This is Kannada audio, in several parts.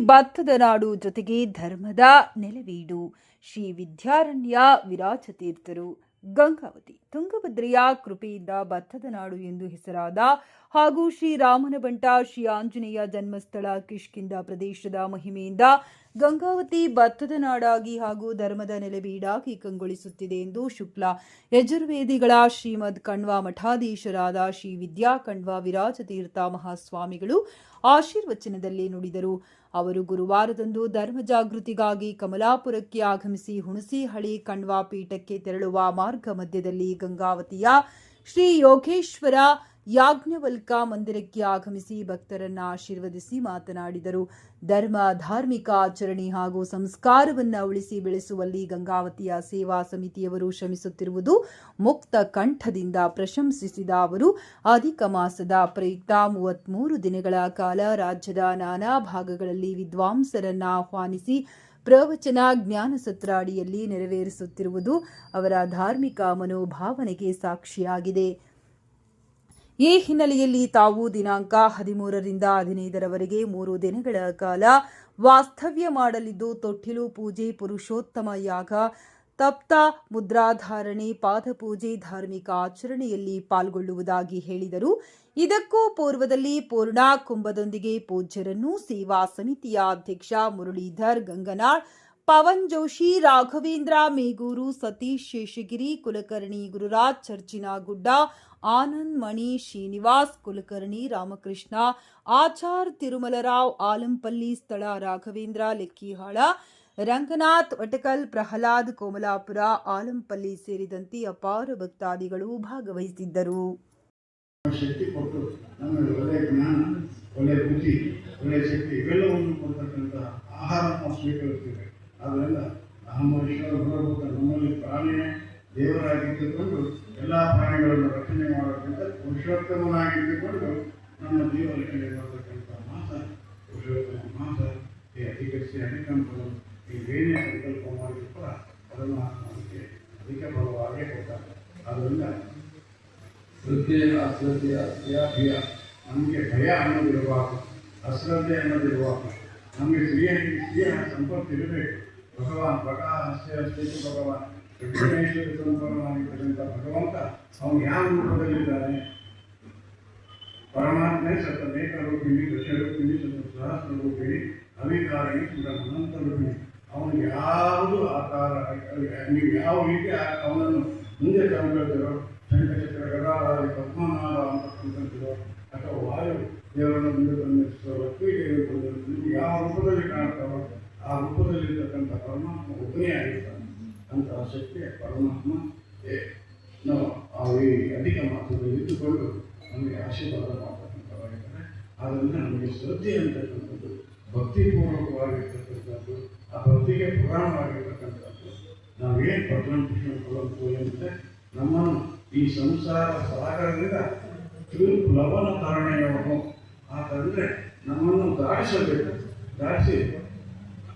ಭತ್ತದ ನಾಡು ಜೊತೆಗೆ ಧರ್ಮದ ನೆಲೆವೀಡು. ಶ್ರೀ ವಿದ್ಯಾರಣ್ಯ ವಿರಾಜತೀರ್ಥರು. ಗಂಗಾವತಿ ತುಂಗಭದ್ರೆಯ ಕೃಪೆಯಿಂದ ಭತ್ತದ ನಾಡು ಎಂದು ಹೆಸರಾದ ಹಾಗೂ ಶ್ರೀರಾಮನ ಬಂಟ ಶ್ರೀ ಆಂಜನೇಯ ಜನ್ಮಸ್ಥಳ ಕಿಷ್ಕಿಂಧ ಪ್ರದೇಶದ ಮಹಿಮೆಯಿಂದ ಗಂಗಾವತಿ ಭತ್ತದ ನಾಡಾಗಿ ಹಾಗೂ ಧರ್ಮದ ನೆಲೆವೀಡಾಗಿ ಕಂಗೊಳಿಸುತ್ತಿದೆ ಎಂದು ಶುಕ್ಲ ಯಜುರ್ವೇದಿಗಳ ಶ್ರೀಮದ್ ಕಣ್ವ ಮಠಾಧೀಶರಾದ ಶ್ರೀ ವಿದ್ಯಾ ಕಣ್ವ ವಿರಾಜತೀರ್ಥ ಮಹಾಸ್ವಾಮಿಗಳು ಆಶೀರ್ವಚನದಲ್ಲಿ ನುಡಿದರು. ಅವರು ಗುರುವಾರದಂದು ಧರ್ಮ ಜಾಗೃತಿಗಾಗಿ ಕಮಲಾಪುರಕ್ಕೆ ಆಗಮಿಸಿ ಹುಣಸಿಹಳ್ಳಿ ಕಣ್ವ ಪೀಠಕ್ಕೆ ತೆರಳುವ ಮಾರ್ಗ ಮಧ್ಯದಲ್ಲಿ ಗಂಗಾವತಿಯ ಶ್ರೀ ಯೋಗೇಶ್ವರ ಯಾಜ್ಞವಲ್ಕ ಮಂದಿರಕ್ಕೆ ಆಗಮಿಸಿ ಭಕ್ತರನ್ನ ಆಶೀರ್ವದಿಸಿ ಮಾತನಾಡಿದರು. ಧಾರ್ಮಿಕ ಆಚರಣೆ ಹಾಗೂ ಸಂಸ್ಕಾರವನ್ನು ಉಳಿಸಿ ಬೆಳೆಸುವಲ್ಲಿ ಗಂಗಾವತಿಯ ಸೇವಾ ಸಮಿತಿಯವರು ಶ್ರಮಿಸುತ್ತಿರುವುದು ಮುಕ್ತ ಕಂಠದಿಂದ ಪ್ರಶಂಸಿಸಿದ ಅವರು ಅಧಿಕ ಮಾಸದ ಪ್ರಯುಕ್ತ 33 ದಿನಗಳ ಕಾಲ ರಾಜ್ಯದ ನಾನಾ ಭಾಗಗಳಲ್ಲಿ ವಿದ್ವಾಂಸರನ್ನ ಆಹ್ವಾನಿಸಿ ಪ್ರವಚನ ಜ್ಞಾನ ಸತ್ರ ಅಡಿಯಲ್ಲಿ ನೆರವೇರಿಸುತ್ತಿರುವುದು ಅವರ ಧಾರ್ಮಿಕ ಮನೋಭಾವನೆಗೆ ಸಾಕ್ಷಿಯಾಗಿದೆ. ಈ ಹಿನ್ನೆಲೆಯಲ್ಲಿ ತಾವು ದಿನಾಂಕ 13ರಿಂದ 15ರವರೆಗೆ 3 ದಿನಗಳ ಕಾಲ ವಾಸ್ತವ್ಯ ಮಾಡಲಿದ್ದು ತೊಟ್ಟಿಲು ಪೂಜೆ, ಪುರುಷೋತ್ತಮ ಯಾಗ, ತಪ್ತ ಮುದ್ರಾಧಾರಣೆ, ಪಾದಪೂಜೆ, ಧಾರ್ಮಿಕ ಆಚರಣೆಯಲ್ಲಿ ಪಾಲ್ಗೊಳ್ಳುವುದಾಗಿ ಹೇಳಿದರು. ಇದಕ್ಕೂ ಪೂರ್ವದಲ್ಲಿ ಪೂರ್ಣ ಕುಂಭದೊಂದಿಗೆ ಪೂಜ್ಯರನ್ನು ಸೇವಾ ಸಮಿತಿಯ ಅಧ್ಯಕ್ಷ ಮುರಳೀಧರ್ ಗಂಗನಾಳ್, ಪವನ್ ಜೋಶಿ, ರಾಘವೇಂದ್ರ ಮೇಗೂರು, ಸತೀಶ್ ಶೇಷಗಿರಿ, ಕುಲಕರ್ಣಿ ಗುರುರಾಜ್ ಚರ್ಚಿನಗುಡ್ಡ, ಆನಂದ್ ಮಣಿ, ಶ್ರೀನಿವಾಸ್ ಕುಲಕರ್ಣಿ, ರಾಮಕೃಷ್ಣ ಆಚಾರ್, ತಿರುಮಲರಾವ್ ಆಲಂಪಲ್ಲಿ, ಸ್ಥಳ ರಾಘವೇಂದ್ರ ಲೆಕ್ಕಿಹಾಳ, ರಂಗನಾಥ್ ವಟಕಲ್, ಪ್ರಹ್ಲಾದ್ ಕೋಮಲಾಪುರ, ಆಲಂಪಲ್ಲಿ ಸೇರಿದಂತೆ ಅಪಾರ ಭಕ್ತಾದಿಗಳು ಭಾಗವಹಿಸಿದ್ದರು. ಶಕ್ತಿ ಕೊಟ್ಟು ನಮಗೆ ಒಳ್ಳೆಯ ಜ್ಞಾನ, ಒಳ್ಳೆಯ ಬುದ್ಧಿ, ಒಳ್ಳೆಯ ಶಕ್ತಿ ಇವೆಲ್ಲವನ್ನು ಕೊಡ್ತಕ್ಕಂಥ ಆಹಾರ ನಾವು ಸ್ವೀಕರಿಸ್ತೇವೆ. ಆದ್ದರಿಂದ ಅಹಮೀಶ್ವರ ಭಗವಂತ ನಮ್ಮಲ್ಲಿ ಪ್ರಾಣಿಯೇ ದೇವರಾಗಿದ್ದುಕೊಂಡು ಎಲ್ಲ ಪ್ರಾಣಿಗಳನ್ನು ರಕ್ಷಣೆ ಮಾಡತಕ್ಕಂಥ ಪುರುಷೋತ್ತಮನಾಗಿದ್ದುಕೊಂಡು ನಮ್ಮ ಜೀವ ರಕ್ಷಣೆ ಮಾಡತಕ್ಕಂಥ ಮಾಸ ಪುರುಷೋತ್ತಮ ಮಾಸ. ಈ ಅಧಿಕರಿಸಿ ಅಧಿಕಂಪಗಳು ಈ ಬೇರೆ ಸಂಕಲ್ಪ ಮಾಡಿದ್ರು ಕೂಡ ಪರಮಾತ್ಮನಿಗೆ ಅಧಿಕ ಬಲವಾಗೇ ಕೊಡ್ತಾರೆ. ಆದ್ದರಿಂದ ಶ್ರದ್ಧೆ ಅಶ್ರದ್ಧೆಯ ಭಯ, ನಮಗೆ ಭಯ ಅನ್ನೋದಿರಬಾರ್ದು, ಅಶ್ರದ್ಧೆ ಅನ್ನೋದಿರಬಾರ್ದು. ನಮಗೆ ಸ್ತ್ರೀಯ ಸಂಪತ್ತು ಇರಬೇಕು. ಭಗವಾನ್ ಪ್ರಕಾಶ ಸ್ಥಿತಿ ಭಗವಾನ್ ವಿಘ್ನೇಶ್ವರ ಸಂಪನ್ನವಾಗಿರ್ತಕ್ಕಂಥ ಭಗವಂತ ಅವನು ಯಾವ ರೂಪದಲ್ಲಿದ್ದಾನೆ? ಪರಮಾತ್ಮೆ ಸತನೇಕ ರೂಪಿಣಿ, ದಶರೂಪಿಣಿ, ಸಹಸ್ರ ರೂಪಿಣಿ, ಅವಿಕಾರಿಣಿ, ಅನಂತ ರೂಪಿಣಿ. ಅವನಿಗೆ ಯಾವುದು ಆಕಾರ, ನೀವು ಯಾವ ರೀತಿ ಅವನನ್ನು ಮುಂದೆ ತಂದಿರೋ ಶಂಖಚಕ್ರ ಗದಾಧಾರಿ ಪದ್ಮನಾಭ ಅಂತಕ್ಕಂಥದ್ದು ಅಥವಾ ವಾಯು ದೇವರನ್ನು ಮುಂದೆ ತಂದಿರಿಸುವ ಲಕ್ಷ್ಮೀ ದೇವರು ತಂದಿರಿಸುವುದು ಯಾವ ರೂಪದಲ್ಲಿ ಕಾಣ್ತಾರೋ ಆ ರೂಪದಲ್ಲಿರ್ತಕ್ಕಂಥ ಪರಮಾತ್ಮ ಒಬ್ಬನೇ ಆಗಿರ್ತಾನೆ. ಅಂತಹ ಶಕ್ತಿಯ ಪರಮಾತ್ಮ ನಾವು ಈ ಅಧಿಕ ಮಾಸದಲ್ಲಿ ಇದ್ದುಕೊಂಡು ನಮಗೆ ಆಶೀರ್ವಾದ ಮಾಡ್ತಕ್ಕಂಥವಾಗಿದ್ದಾರೆ. ಆದ್ದರಿಂದ ನಮಗೆ ಶ್ರದ್ಧೆ ಅಂತಕ್ಕಂಥದ್ದು ಭಕ್ತಿಪೂರ್ವಕವಾಗಿರ್ತಕ್ಕಂಥದ್ದು, ಆ ಭಕ್ತಿಗೆ ಪುರಾಣವಾಗಿರ್ತಕ್ಕಂಥದ್ದು. ನಾವೇನು ಪ್ರಧಾನ ಅಂದರೆ ನಮ್ಮನ್ನು ಈ ಸಂಸಾರ ಸಾಗರದಿಂದ ಲವನ ಧಾರಣೆಯನ್ನು ಆತಂದರೆ ನಮ್ಮನ್ನು ದಾಟಿಸಬೇಕು. ದಾಟಿಸಿ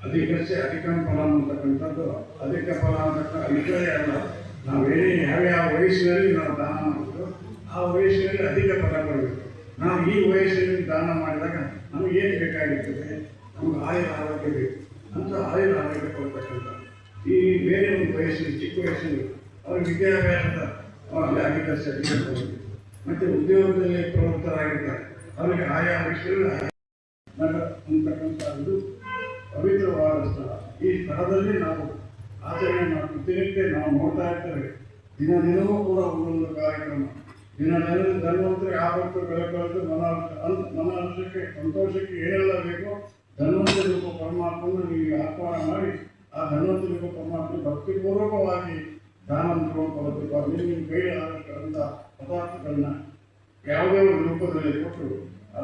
ಅಧಿಕಸೆ ಅಧಿಕಂ ಫಲ ಅಂತಕ್ಕಂಥದ್ದು, ಅಧಿಕ ಫಲ ಅಂತಕ್ಕ ಐಶ್ವರ್ಯ ಅಲ್ಲ. ನಾವೇನೇ ಯಾವ್ಯಾವ ವಯಸ್ಸಿನಲ್ಲಿ ನಾವು ದಾನ ಮಾಡಬೇಕು ಆ ವಯಸ್ಸಿನಲ್ಲಿ ಅಧಿಕ ಫಲ ಬರಬೇಕು. ನಾವು ಈ ವಯಸ್ಸಿನಲ್ಲಿ ದಾನ ಮಾಡಿದಾಗ ನಮಗೇನು ಬೇಕಾಗಿರ್ತದೆ? ನಮ್ಗೆ ಆಯುರ ಆರೋಗ್ಯ ಬೇಕು. ಅಂತ ಆಯುರ ಆರೋಗ್ಯ ಕೊಡ್ತಕ್ಕಂಥ ಈ ಬೇರೆ ಒಂದು ವಯಸ್ಸಿನಲ್ಲಿ ಚಿಕ್ಕ ವಯಸ್ಸಿನಲ್ಲಿ ಅವ್ರ ವಿದ್ಯಾಭ್ಯಾಸದ ಅಧಿಕಸೆ ಅಧಿಕ ಮತ್ತು ಉದ್ಯೋಗದಲ್ಲಿ ಪ್ರವೃತ್ತರಾಗಿರ್ತಾರೆ. ಅವರಿಗೆ ಆಯಾ ವಿಷಯಗಳು ಅಂತಕ್ಕಂಥದ್ದು ಪವಿತ್ರವಾದ ಸ್ಥಳ. ಈ ಸ್ಥಳದಲ್ಲಿ ನಾವು ಆಚರಣೆ ಪ್ರತಿನಿತ್ಯ ನಾವು ನೋಡ್ತಾ ಇರ್ತೇವೆ. ದಿನವೂ ಕೂಡ ಒಂದೊಂದು ಕಾರ್ಯಕ್ರಮ. ದಿನದಲ್ಲಿ ಧನ್ವಂತರಿ ಆವತ್ತು ಬೆಳಕಳೆದು ಮನ ಹರ್ಷಕ್ಕೆ ಸಂತೋಷಕ್ಕೆ ಏನೆಲ್ಲ ಬೇಕೋ ಧನ್ವಂತರಿ ರೂಪ ಪರಮಾತ್ಮನ ನೀವು ಆಹ್ವಾನ ಮಾಡಿ ಆ ಧನ್ವಂತರಿ ರೂಪ ಪರಮಾತ್ಮ ಭಕ್ತಿಪೂರ್ವಕವಾಗಿ ದಾನ ಕೊಡಬೇಕು. ನಿಮ್ಮ ಕೈಲಿ ಆಗತಕ್ಕಂಥ ಪದಾರ್ಥಗಳನ್ನ ಯಾವುದೇ ಒಂದು ರೂಪದಲ್ಲಿ ಕೊಟ್ಟು ಆ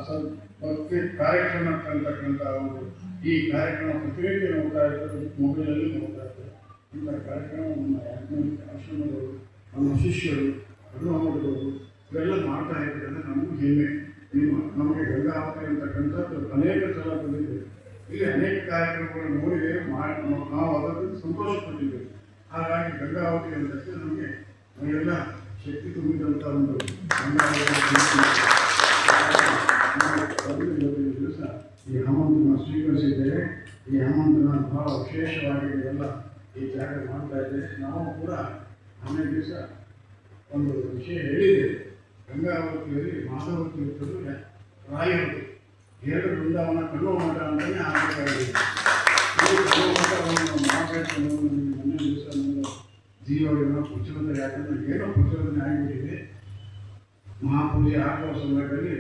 ಭಕ್ತಿ ಕಾರ್ಯಕ್ರಮ ಅಂತಕ್ಕಂಥ ಒಂದು ಈ ಕಾರ್ಯಕ್ರಮ ಪ್ರತಿನಿತ್ಯ ನೋಡ್ತಾ ಇರ್ತಾರೆ, ಮೊಬೈಲಲ್ಲಿ ನೋಡ್ತಾ ಇರ್ತಾರೆ. ಇಂಥ ಕಾರ್ಯಕ್ರಮ ನಮ್ಮ ಯಾಜ್ಞವಲ್ಕ್ಯ ಆಶ್ರಮದವರು, ನಮ್ಮ ಶಿಷ್ಯರು, ಅನುಭವದವರು ಇವೆಲ್ಲ ಮಾಡ್ತಾ ಇದ್ದಾರೆ. ನಮಗೂ ಹೆಮ್ಮೆ. ನಮಗೆ ಗಂಗಾವತಿ ಅಂತಕ್ಕಂಥದ್ದು ಅನೇಕ ಸಲ ಬಂದಿದ್ದೇವೆ. ಇಲ್ಲಿ ಅನೇಕ ಕಾರ್ಯಕ್ರಮಗಳನ್ನು ನೋಡಿದ್ದೇವೆ, ನಾವು ಅದರಲ್ಲಿ ಸಂತೋಷಪಟ್ಟಿದ್ದೇವೆ. ಹಾಗಾಗಿ ಗಂಗಾವತಿ ಅಂತಕ್ಕೆ ನಮಗೆ ನಮಗೆಲ್ಲ ಶಕ್ತಿ ತುಂಬಿದಂಥ ಒಂದು ದಿವಸ ಈ ಹನುಮಂತನ ಸ್ವೀಕರಿಸಿದ್ದೇವೆ. ಈ ಹನುಮಂತನ ಬಹಳ ವಿಶೇಷವಾಗಿ ಎಲ್ಲ ಈ ಜಾಗ ಮಾಡ್ತಾ ಇದ್ದೇವೆ. ನಾವು ಕೂಡ 12 ದಿವಸ ಒಂದು ವಿಷಯ ಹೇಳಿದ್ದೇವೆ. ಗಂಗಾವತಿಯಲ್ಲಿ ಮಾಧವ ತೀರ್ಥರು ರಾಯರು 2 ಬೃಂದಾವನ ಕಣ್ಣು ಮಠ ಅಂತಲೇ ಆಗಬೇಕಾಗಿದೆ. ಈ ಕಣ್ಣು ಮಠವನ್ನು ಮಾಡಬೇಕು ಅನ್ನೋದು ಮೊನ್ನೆ ದಿವಸ ನನ್ನ ಜೀವನ ಪ್ರಚೋದನೆ, ಯಾಕಂದರೆ ಏನೋ ಪ್ರಚೋದನೆ ಆಗಿಬಿಟ್ಟಿದೆ. ಮಹಾಪೂಜೆ ಆಗುವ ಸಮಯದಲ್ಲಿ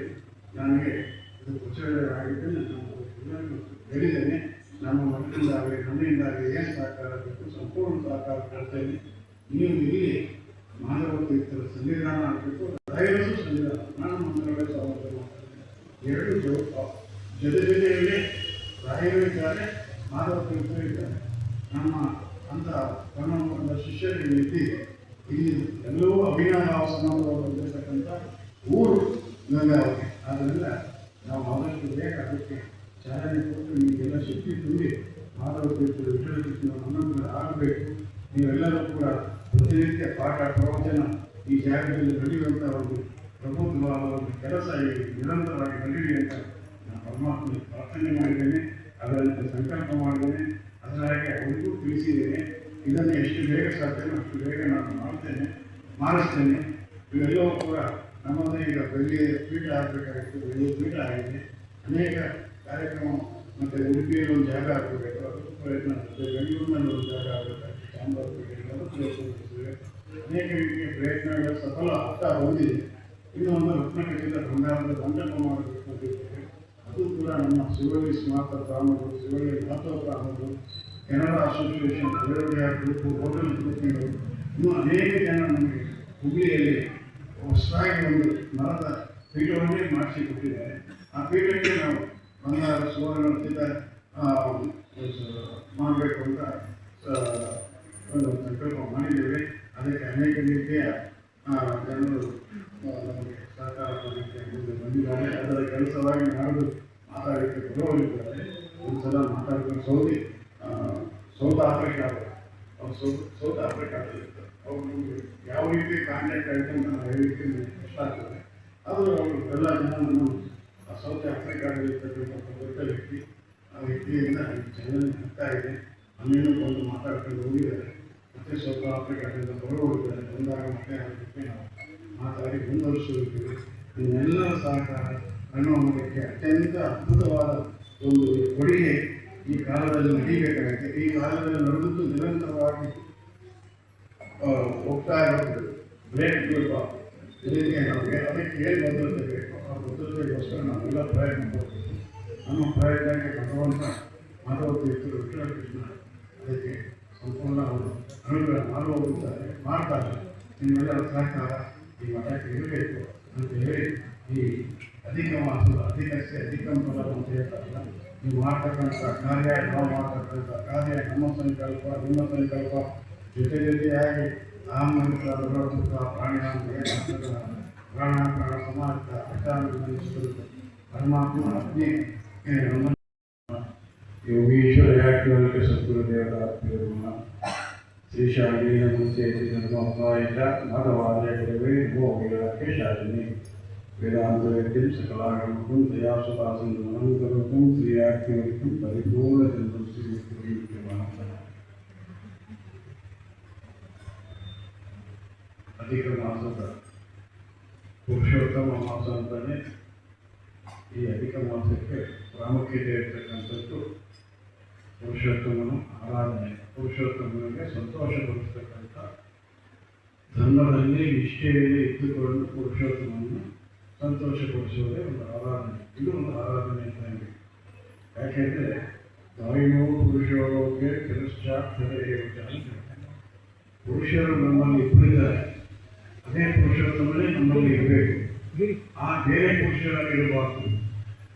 ನನಗೆ ಇದು ಪ್ರಚೋದನೆ ಆಗಿದ್ದೇನೆ. ನಾನು ಹೇಳಿದ್ದೇನೆ, ನಮ್ಮ ಮಠದಿಂದಾಗಲಿ ನನ್ನಿಂದಾಗಲಿ ಏನು ಸಹಕಾರ ಬೇಕು ಸಂಪೂರ್ಣ ಸಹಕಾರ ಕೊಡ್ತೇನೆ. ನೀವು ಇಲ್ಲಿ ಮಾಧವ ತೀರ್ಥರ ಸಂವಿಧಾನ ಆಗಬೇಕು, ರಾಯರು ಸಂವಿಧಾನ, ನಾನು ಮಂತ್ರಗಳ ಸಮರ್ಥ ಮಾಡ್ತೇನೆ. 2 ಜೊತೆಯಲ್ಲಿ ರಾಯರು ಇದ್ದಾರೆ, ಮಾಧವ ತೀರ್ಥರು ಇದ್ದಾರೆ. ನಮ್ಮ ಅಂತ ಕನ್ನಡ ಶಿಷ್ಯರಿಗೆ ಇದ್ದೀವಿ. ಇಲ್ಲಿ ಎಲ್ಲವೂ ಅಭಿನವ ಸಂಬಂಧವಾಗಿರ್ತಕ್ಕಂಥ ಊರು ಗಂಗಾವತಿ. ಆದ್ದರಿಂದ ನಾವು ಆದಷ್ಟು ಬೇಗ ಅದಕ್ಕೆ ಚಾಲನೆ ಕೊಟ್ಟು ನಿಮಗೆಲ್ಲ ಶಕ್ತಿ ತುಂಬಿ ಮಾಧವ ತೀರ್ಥರು ವಿಠಲ ಕೃಷ್ಣ ಹನುಮಂತರ ಆಗಬೇಕು. ನೀವೆಲ್ಲರೂ ಕೂಡ ಪ್ರತಿನಿತ್ಯ ಪಾಠ ಪ್ರವಚನ ಈ ಜಾಗದಲ್ಲಿ ನಡೆಯುವಂಥ ಒಂದು ಪ್ರಬುದ್ಧವಾದ ಒಂದು ಕೆಲಸ ನಿರಂತರವಾಗಿ ನಡೀಲಿ ಅಂತ ನಾನು ಪರಮಾತ್ಮ ಪ್ರಾರ್ಥನೆ ಮಾಡಿದ್ದೇನೆ. ಅದರಂತೆ ಸಂಕಲ್ಪ ಮಾಡಿದ್ದೇನೆ. ಅದರ ಹಾಗೆ ಅವರಿಗೂ ತಿಳಿಸಿದ್ದೇನೆ. ಇದನ್ನು ಎಷ್ಟು ಬೇಗ ಸಾಧ್ಯವೋ ಅಷ್ಟು ಬೇಗ ನಾನು ಮಾಡಿಸ್ತೇನೆ. ಇವೆಲ್ಲವೂ ಕೂಡ ನಮ್ಮದೇ ಈಗ ಬೆಳ್ಳಿಯ ಪೀಠ ಆಗಬೇಕಾಗಿತ್ತು, ಬೆಳ್ಳಿಯ ಪೀಠ ಆಗಿದೆ. ಅನೇಕ ಕಾರ್ಯಕ್ರಮ ಮತ್ತು ಉಡುಪಿಯಲ್ಲಿ ಒಂದು ಜಾಗ ಆಗಬೇಕು, ಅದಕ್ಕೂ ಪ್ರಯತ್ನ ಆಗ್ತದೆ. ಬೆಂಗಳೂರಿನಲ್ಲಿ ಒಂದು ಜಾಗ ಆಗಬೇಕಾಗ್ತದೆ, ಚಾಮರಾಜಪೇಟೆಯಲ್ಲಿ ಅದಕ್ಕೂ ಪ್ರಯತ್ನಿಸ್ತೇವೆ. ಅನೇಕ ರೀತಿಯ ಪ್ರಯತ್ನಗಳು ಸಫಲ ಆಗ್ತಾ ಬಂದಿದೆ. ಇನ್ನೊಂದು ರತ್ನಕಚಿತ ಬಂಗಾರದ ಮಂಟಪ ಮಾಡಬೇಕು ಅಂತಿದ್ದೇವೆ. ಅದು ಕೂಡ ನಮ್ಮ ಶಿವಳ್ಳಿ ಸ್ಮಾರಕ ಗ್ರಾಮಗಳು, ಶಿವಳ್ಳಿ ಮಹತ್ವ ಗ್ರಾಮಗಳು, ಕೆನರಾ ಅಸೋಸಿಯೇಷನ್, ದೇವರಿಯ ಗ್ರೂಪು, ಹೋಟೆಲ್ ಗ್ರೂಪ್ಗಳು, ಇನ್ನೂ ಅನೇಕ ಜನ ನಮಗೆ ಹುಬ್ಬಳ್ಳಿಯಲ್ಲಿ ಹೊಸದಾಗಿ ಒಂದು ಮರದ ಪೀಠವನ್ನೇ ಮಾಡಿಸಿಕೊಟ್ಟಿದ್ದಾರೆ. ಆ ಪೀಠಕ್ಕೆ ನಾವು ಬಂಗಾರ ಸುವರ್ಣ ರಚಿತ ಮಾಡಬೇಕು ಅಂತ ಒಂದು ಸಂಕಲ್ಪ ಮಾಡಿದ್ದೇವೆ. ಅದಕ್ಕೆ ಅನೇಕ ರೀತಿಯ ಜನರು ನಮಗೆ ಸಹಕಾರ ಮಾಡಲಿಕ್ಕೆ ಮುಂದೆ ಬಂದಿದ್ದಾರೆ. ಅದರ ಕೆಲಸವಾಗಿ ನಾಡು ಮಾತಾಡಲಿಕ್ಕೆ ಬರುವವರಿದ್ದಾರೆ. ಒಂದು ಸಲ ಮಾತಾಡಿದ್ರೆ ಸೌತ್ ಆಫ್ರಿಕಾದವರು, ಸೌತ್ ಆಫ್ರಿಕಾದಲ್ಲಿರ್ತಾರೆ. ಅವರು ನಮಗೆ ಯಾವ ರೀತಿ ಕಾಂಟ್ಯಾಕ್ಟ್ ಆಯಿತು ಅಂತ ನಾವು ಹೇಳಲಿಕ್ಕೆ ಕಷ್ಟ ಆಗ್ತದೆ. ಅವರು ಎಲ್ಲ ಜನರನ್ನು ಸೌತ್ ಆಫ್ರಿಕಾದಲ್ಲಿರ್ತಕ್ಕಂಥ ದೊಡ್ಡ ವ್ಯಕ್ತಿ, ಆ ವ್ಯಕ್ತಿಯಿಂದ ಚಾಲನೆ ಆಗ್ತಾ ಇದೆ. ಅಲ್ಲಿನೂ ಬಂದು ಮಾತಾಡ್ಕೊಂಡು ಹೋಗಿದ್ದಾರೆ. ಮತ್ತೆ ಸೌತ್ ಆಫ್ರಿಕಾದಿಂದ ಹೊರಗೋಗಿದ್ದಾರೆ. ಬಂದಾಗ ಮತ್ತೆ ಅದಕ್ಕೆ ನಾವು ಮಾತಾಡಿ ಮುಂದುವರಿಸುತ್ತಿದ್ದೇವೆ. ನಿಮ್ಮೆಲ್ಲರ ಸಹಕಾರ ಕಣ್ಣುಮುಖಕ್ಕೆ ಅತ್ಯಂತ ಅದ್ಭುತವಾದ ಒಂದು ಕೊಡುಗೆ ಈ ಕಾಲದಲ್ಲಿ ನಡೀಬೇಕಾಗುತ್ತೆ. ಈ ಕಾಲದಲ್ಲಿ ನಡೆದು ನಿರಂತರವಾಗಿ ಹೋಗ್ತಾ ಇರೋದು ಬ್ರೇಕ್ ಬೇಕು. ಇದಕ್ಕೆ ನಮಗೆ ಅದಕ್ಕೆ ಏನು ಭದ್ರತೆ ಬೇಕು, ಆ ಭದ್ರತೆಗೋಸ್ಕರ ನಾವೆಲ್ಲ ಪ್ರಯತ್ನ ಮಾಡಬೇಕು. ನಮ್ಮ ಪ್ರಯತ್ನಕ್ಕೆ ಭಗವಂತ ಮಾಧವ ತೀರ್ಥರು ವಿಠಲ ಕೃಷ್ಣ ಅದಕ್ಕೆ ಸಂಪೂರ್ಣ ಅವರು ಅನುಗ್ರಹ ಮಾಡ್ತಾರೆ. ನಿಮ್ಮೆಲ್ಲರ ಸಹಕಾರ ಈ ಮಠಕ್ಕೆ ಇರಬೇಕು ಅಂತ ಹೇಳಿ ಈ ಅಧಿಕ ಮಾಸದ ಅಧಿಕಕ್ಕೆ ಅಧಿಕಂ ಫಲ ಅಂತ ಹೇಳ್ತಾರಲ್ಲ, ನೀವು ಮಾಡ್ತಕ್ಕಂಥ ಕಾರ್ಯ, ನಾವು ಮಾಡ್ತಕ್ಕಂಥ ಕಾರ್ಯ, ನಮ್ಮ ಸಂಕಲ್ಪ, ನಿಮ್ಮ ಸಂಕಲ್ಪ ಜೊತೆಯಾಗಿ ಆಮಂತ್ರ ಪ್ರಾಣಾಯಾಮ ಪ್ರಾಣ ಸಮಾಜ ಪರಮಾತ್ಮ ಅಗ್ನಿ ಯೋಗೀಶ್ವರ ಯಾಜ್ಞವಲ್ಕ್ಯ ಸದ್ಗುರುದೇವರ ಶ್ರೀ ಶಾಂತಿ ನಮಸ್ತೆ ಧರ್ಮೋಪಾಯ ಮಾಧವಾಲಯ ಕೇಶಾಲಿನಿ ವೇದಾಂತ ವ್ಯಕ್ತಿಂ ಸಕಲಾಗಮಕಂ ದಯಾಸುದಾಸಂ ಶ್ರೀ ಯಾಜ್ಞವಲ್ಕ್ಯಂ ಪರಿಪೂರ್ಣ ಚಂದ್ರಶ್ರೀ ಅಧಿಕ ಮಾಸದ ಪುರುಷೋತ್ತಮ ಮಾಸ ಅಂತಲೇ ಈ ಅಧಿಕ ಮಾಸಕ್ಕೆ ಪ್ರಾಮುಖ್ಯತೆ ಇರ್ತಕ್ಕಂಥದ್ದು. ಪುರುಷೋತ್ತಮನು ಆರಾಧನೆ, ಪುರುಷೋತ್ತಮನಿಗೆ ಸಂತೋಷಪಡಿಸ್ತಕ್ಕಂಥ, ಧರ್ಮದಲ್ಲಿ ನಿಷ್ಠೆಯಲ್ಲಿ ಇದ್ದುಕೊಂಡು ಪುರುಷೋತ್ತಮನನ್ನು ಸಂತೋಷಪಡಿಸುವುದೇ ಒಂದು ಆರಾಧನೆ. ಇದು ಒಂದು ಆರಾಧನೆ ಅಂತ. ಯಾಕೆಂದರೆ ವಾಯು ಪುರುಷೋರೋಗ್ಯ ಕೆಲಸಾಕ್ಷರೇ ಪುರುಷರು ನಮ್ಮಲ್ಲಿ ಇಬ್ಬರಿದ್ದಾರೆ. ಅದೇ ಪುರುಷೋತ್ತಮನೇ ನಮ್ಮಲ್ಲಿ ಇರಬೇಕು. ಆ ಬೇರೆ ಪುರುಷರಾಗಿರಬಾರ್ದು.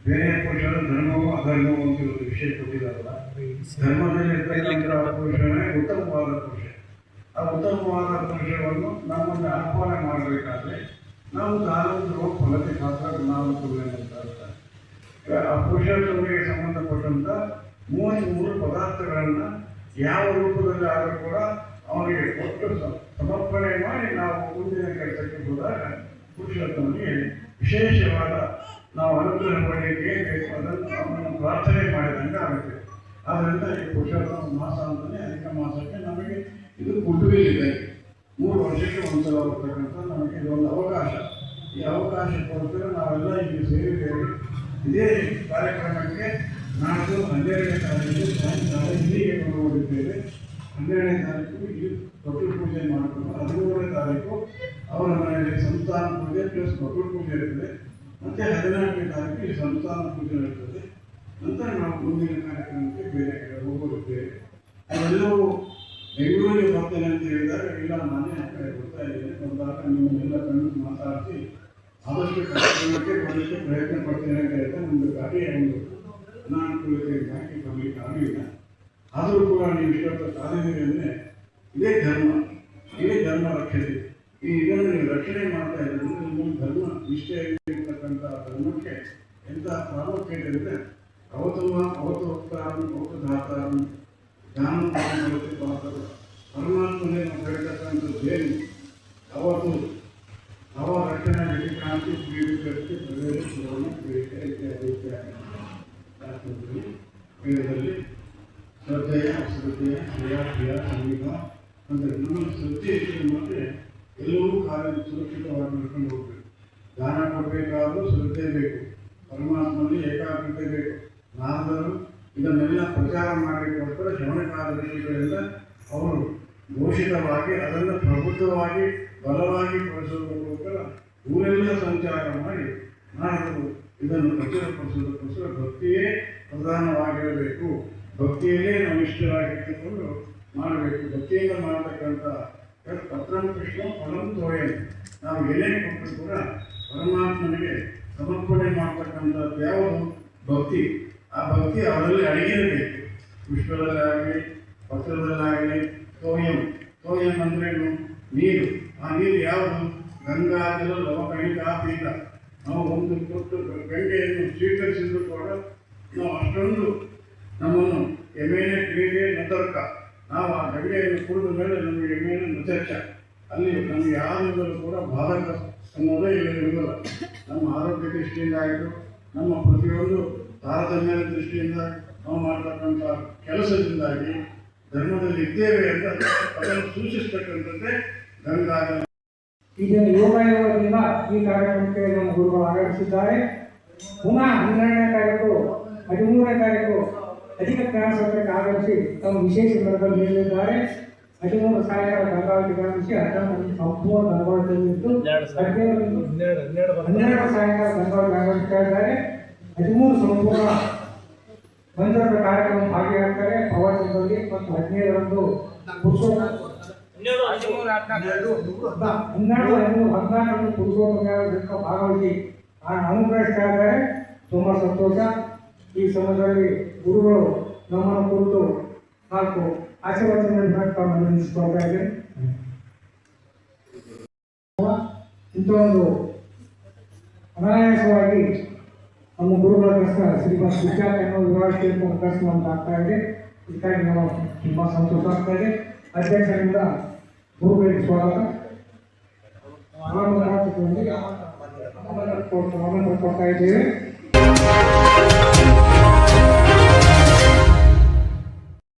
ಬೇರೆ ಪುರುಷರ ಧರ್ಮವೋ ಅಧರ್ಮವೋ ಅಂತ ಒಂದು ವಿಷಯ ಕೊಟ್ಟಿದ್ದಾರಲ್ಲ, ಧರ್ಮದಲ್ಲಿ ಇರ್ತಕ್ಕಂಥ ಪುರುಷನೇ ಉತ್ತಮವಾದ ಪುರುಷ. ಆ ಉತ್ತಮವಾದ ಪುರುಷವನ್ನು ನಮ್ಮನ್ನು ಆಹ್ವಾನ ಮಾಡಬೇಕಾದ್ರೆ ನಾವು ದಾನೋದ್ರವ ಫಲತೆ ಪಾತ್ರ ಗುಣಾನುಕೂಲ ಅಂತ ಹೇಳ್ತಾರೆ. ಆ ಪುರುಷೋತ್ತಮಿಗೆ ಸಂಬಂಧಪಟ್ಟಂಥ 33 ಪದಾರ್ಥಗಳನ್ನು ಯಾವ ರೂಪದಲ್ಲಿ ಆದರೂ ಕೂಡ ಅವನಿಗೆ ಕೊಟ್ಟು ಸಮರ್ಪಣೆ ಮಾಡಿ ನಾವು ಮುಂದಿನ ಕೆಲಸಕ್ಕೆ ಹೋದಾಗ ಪುರುಷೋತ್ತಮನಿಗೆ ವಿಶೇಷವಾದ ನಾವು ಅನುಗ್ರಹ ಪಡೆಯಕ್ಕೆ ಬೇಕು ಅದನ್ನು ಅವನನ್ನು ಪ್ರಾರ್ಥನೆ ಮಾಡಿದಂಗೆ ಆಗುತ್ತೆ. ಆದ್ದರಿಂದ ಈ ಪುರುಷೋತ್ತಮ ಮಾಸ ಅಂತಲೇ ಅಧಿಕ ಮಾಸಕ್ಕೆ ನಮಗೆ ಇದು ಕುಟುಂಬವಿದೆ. 3 ವರ್ಷಕ್ಕೆ ಒಂದ್ಸಲ ಬರ್ತಕ್ಕಂಥ ನಮಗೆ ಇದೊಂದು ಅವಕಾಶ. ಈ ಅವಕಾಶಕ್ಕೋಸ್ಕರ ನಾವೆಲ್ಲ ಇಲ್ಲಿ ಸೇರಿದ್ದೇವೆ. ಇದೇ ಕಾರ್ಯಕ್ರಮಕ್ಕೆ ನಾಡ್ದು 12ನೇ ತಾರೀಕು ಸಾಯಂಕಾಲ ಇಲ್ಲಿಗೆ ಹೊರಡಿದ್ದೇವೆ. 12ನೇ ತಾರೀಕು ಇಲ್ಲಿ ತೊಟ್ಟಿಲು ಪೂಜೆ ಮಾಡಿಕೊಂಡು 13ನೇ ತಾರೀಕು ಅವರ ಮನೆಯಲ್ಲಿ ಸಂಸ್ಥಾನ ಪೂಜೆ ಪ್ಲಸ್ ತೊಟ್ಟಿಲು ಪೂಜೆ ಇರ್ತದೆ. ಮತ್ತು 14ನೇ ತಾರೀಕು ಈ ಸಂಸ್ಥಾನ ಪೂಜೆ ಇರ್ತದೆ. ನಂತರ ನಾವು ಮುಂದಿನ ಕಾರ್ಯಕ್ರಮಕ್ಕೆ ಬೇರೆ ಕಡೆ ಹೋಗುತ್ತೇವೆ. ನಾವೆಲ್ಲವೂ ಬೆಂಗಳೂರಿಗೆ ಬರ್ತೇನೆ ಅಂತ ಹೇಳಿದಾಗ ಇಲ್ಲ ನಾನೇ ಆ ಕಡೆ ಬರ್ತಾ ಇದ್ದೇನೆ, ಬಂದಾಗ ನಿಮ್ಮನ್ನೆಲ್ಲ ಕಂಡು ಮಾತಾಡಿಸಿ ಆದಷ್ಟು ಕಾರ್ಯಕ್ರಮಕ್ಕೆ ಬರಲಿಕ್ಕೆ ಪ್ರಯತ್ನ ಪಡ್ತೇನೆ ಅಂತ ಹೇಳ್ತಾ ನಮ್ಮದು ಗಾಡಿಯ ಒಂದು ಅನಾನುಕೂಲತೆ ಹಾಕಿ ಬರಲಿಕ್ಕೆ ಆಗಲಿಲ್ಲ. ಆದರೂ ಕೂಡ ನೀವು ಇಷ್ಟೊತ್ತು ಕಾದಿದ್ದೀರಿ ಅಂದರೆ ಇದೇ ಧರ್ಮ ರಕ್ಷತೆ. ಈ ಇದನ್ನು ನೀವು ರಕ್ಷಣೆ ಮಾಡ್ತಾ ಇದ್ದೀರಿ. ನಿಮ್ಮ ಧರ್ಮ ನಿಷ್ಠೆ ಇರ್ತಕ್ಕಂಥ ಧರ್ಮಕ್ಕೆ ಎಂಥ ಪ್ರಾಮುಖ್ಯತೆ ಇದೆ. ಅವತ್ತು ಹೋಗ್ತಾರನು ಅವತ್ತು ದಾತಾರನು ಜ್ಞಾನ ಪಾತ್ರರು ಪರಮಾತ್ಮನೇ ನಾವು ಹೇಳ್ತಕ್ಕಂಥದ್ದೇನು ಅವತ್ತು ಅವ ರಕ್ಷಣೆ ವಿಕ್ರಾಂತಿ ಪೀಡಿತಕ್ಕೆ ಪ್ರವೇಶ ಸುವರ್ಣ ಪೀಡಿತ ಇತ್ಯಾದಿ ವೇದದಲ್ಲಿ ಶ್ರದ್ಧೆಯ ಅಶ್ರದ್ಧೆಯ ಶ್ರೇಯ ಸಂಗೀತ ಅಂದರೆ ನಮ್ಮ ಶ್ರದ್ಧೆ ಇದ್ದರೆ ಮಾತ್ರ ಎಲ್ಲವೂ ಕಾರ್ಯ ಸುರಕ್ಷಿತವಾಗಿ ನಡ್ಕೊಂಡು ಹೋಗ್ಬೇಕು. ದಾನ ಕೊಡಬೇಕಾದ್ರೂ ಶ್ರದ್ಧೆ ಬೇಕು, ಪರಮಾತ್ಮನಲ್ಲಿ ಏಕಾಗ್ರತೆ ಬೇಕು. ನಾರದರು ಇದನ್ನೆಲ್ಲ ಪ್ರಚಾರ ಮಾಡಲಿಕ್ಕೋಸ್ಕರ ಶ್ರವಣಕಾರಗಳಿಂದ ಅವರು ಘೋಷಿತವಾಗಿ ಅದನ್ನು ಪ್ರಬುದ್ಧವಾಗಿ ಬಲವಾಗಿ ಪಡಿಸೋದಕ್ಕೋಸ್ಕರ ಊರೆಲ್ಲ ಸಂಚಾರ ಮಾಡಿ ನಾರದರು ಇದನ್ನು ಪ್ರಚುರಪಡಿಸೋದಕ್ಕೋಸ್ಕರ ಭಕ್ತಿಯೇ ಪ್ರಧಾನವಾಗಿರಬೇಕು. ಭಕ್ತಿಯಲ್ಲೇ ನಾವು ಇಷ್ಟರಾಗಿಟ್ಟುಕೊಂಡು ಮಾಡಬೇಕು. ಭಕ್ತಿಯಿಂದ ಮಾಡತಕ್ಕಂಥ ಪತ್ರಂ ಕೃಷ್ಣ ಫಲಂ ತೋಯನ್. ನಾವು ಏನೇ ಕೊಟ್ಟರು ಕೂಡ ಪರಮಾತ್ಮನಿಗೆ ಸಮರ್ಪಣೆ ಮಾಡ್ತಕ್ಕಂಥದ್ದು ಯಾವುದು ಭಕ್ತಿ. ಆ ಭಕ್ತಿ ಅವರಲ್ಲಿ ಅಡಗಿರಬೇಕು. ಪುಷ್ಪದಲ್ಲಾಗಲಿ ಪತ್ರದಲ್ಲಾಗಲಿ ತೋಯಂ ಅಂದ್ರೇನು? ನೀರು. ಆ ನೀರು ಯಾವುದು? ಗಂಗಾಜಲ ಲವಕಣಿಕಾಪೀಠ. ನಾವು ಒಂದು ಕೊಟ್ಟು ಗಂಗೆಯನ್ನು ಸ್ವೀಕರಿಸಿದ್ರು ಕೂಡ ನಾವು ಅಷ್ಟೊಂದು ನಮ್ಮನ್ನು ಎಮ್ಮೆನೆ ಕ್ರೀಡೆ ನತರ್ಕ. ನಾವು ಆ ಗಂಗೆಯನ್ನು ಕುಡಿದ ಮೇಲೆ ನಮಗೆ ಎಮ್ಮೆನೆ ನಚರ್ಚ. ಅಲ್ಲಿ ನಮಗೆ ಯಾವುದರಲ್ಲೂ ಕೂಡ ಬಾಧಕ ಅನ್ನೋದೇ ಇರೋದಿಲ್ಲ. ನಮ್ಮ ಆರೋಗ್ಯ ದೃಷ್ಟಿಯಿಂದ ಆಯಿತು, ನಮ್ಮ ಪ್ರತಿಯೊಂದು ತಾರತಮ್ಯದ ದೃಷ್ಟಿಯಿಂದ ನಾವು ಮಾಡತಕ್ಕಂಥ ಕೆಲಸದಿಂದಾಗಿ ಧರ್ಮದಲ್ಲಿ ಇದ್ದೇವೆ ಅಂತ ಅದನ್ನು ಸೂಚಿಸ್ತಕ್ಕಂಥದ್ದೇ ಗಂಗಾಜಲ. ಇದನ್ನು ಯೋಗದಿಂದ ಈ ಕಾರ್ಯಕ್ರಮಕ್ಕೆ ನಮ್ಮ ಗುರುಗಳು ಆಗಮಿಸಿದ್ದಾರೆ. ಪುನಃ 12ನೇ ತಾರೀಕು 13ನೇ ತಾರೀಕು ಅಧಿಕ ಜ್ಞಾನ ಸತ್ರಕ್ಕೆ ಆಗಮಿಸಿ ತಮ್ಮ ವಿಶೇಷ ಮರದಲ್ಲಿ ನೀಡಲಿದ್ದಾರೆ. 13 ಸಾಯಂಕಾಲ ಗಂಗಾವತಿ ಆಗಮಿಸಿ 11 ಸಂಪೂರ್ಣ ಗಂಗಾವತಿಯಲ್ಲಿದ್ದು 12 ಸಾಯಂಕಾಲ ಗಂಗಾವತಿ ಆಗಮಿಸ್ತಾ ಇದ್ದಾರೆ. 13 ಸಂಪೂರ್ಣ ಮಂದಿರದ ಕಾರ್ಯಕ್ರಮ ಭಾಗಿಯಾಗ್ತಾರೆ ಪ್ರವಾಸದಲ್ಲಿ. ಮತ್ತು 15ರಂದು 14 ಪುರುಷೋತ್ತಮ ಭಾಗವಹಿಸಿ ಅನುಗ್ರಹಿಸ್ತಾ ಇದ್ದಾರೆ. ತುಂಬ ಸಂತೋಷ. ಈ ಸಮಯದಲ್ಲಿ ಗುರುಗಳು ನಮ್ಮನ್ನು ಕುರಿತು 4 ಆಶೀರ್ವಚನಗಳನ್ನು ನಿಲ್ಲಿಸಿಕೊಳ್ತಾ ಇದ್ದೇನೆ. ಇಂಥ ಒಂದು ಅನಾಯಾಸವಾಗಿ ನಮ್ಮ ಗುರುಗಳ ಪ್ರಶ್ನ ಶ್ರೀಮಂತ ವಿದ್ಯಾರ್ಥಿ ಅನ್ನೋ ವಿವಾಹ ಪ್ರಶ್ನೆ ಅಂತ ಆಗ್ತಾ ಇದೆ. ಇದಕ್ಕಾಗಿ ನಾವು ತುಂಬ ಸಂತೋಷ ಆಗ್ತಾ ಇದೆ. ಅಧ್ಯಕ್ಷರಿಂದ ಗುರುಗಳಿಗೆ ಸ್ವಾಗತ. ಕೊಡ್ತಾ ಇದ್ದೇವೆ.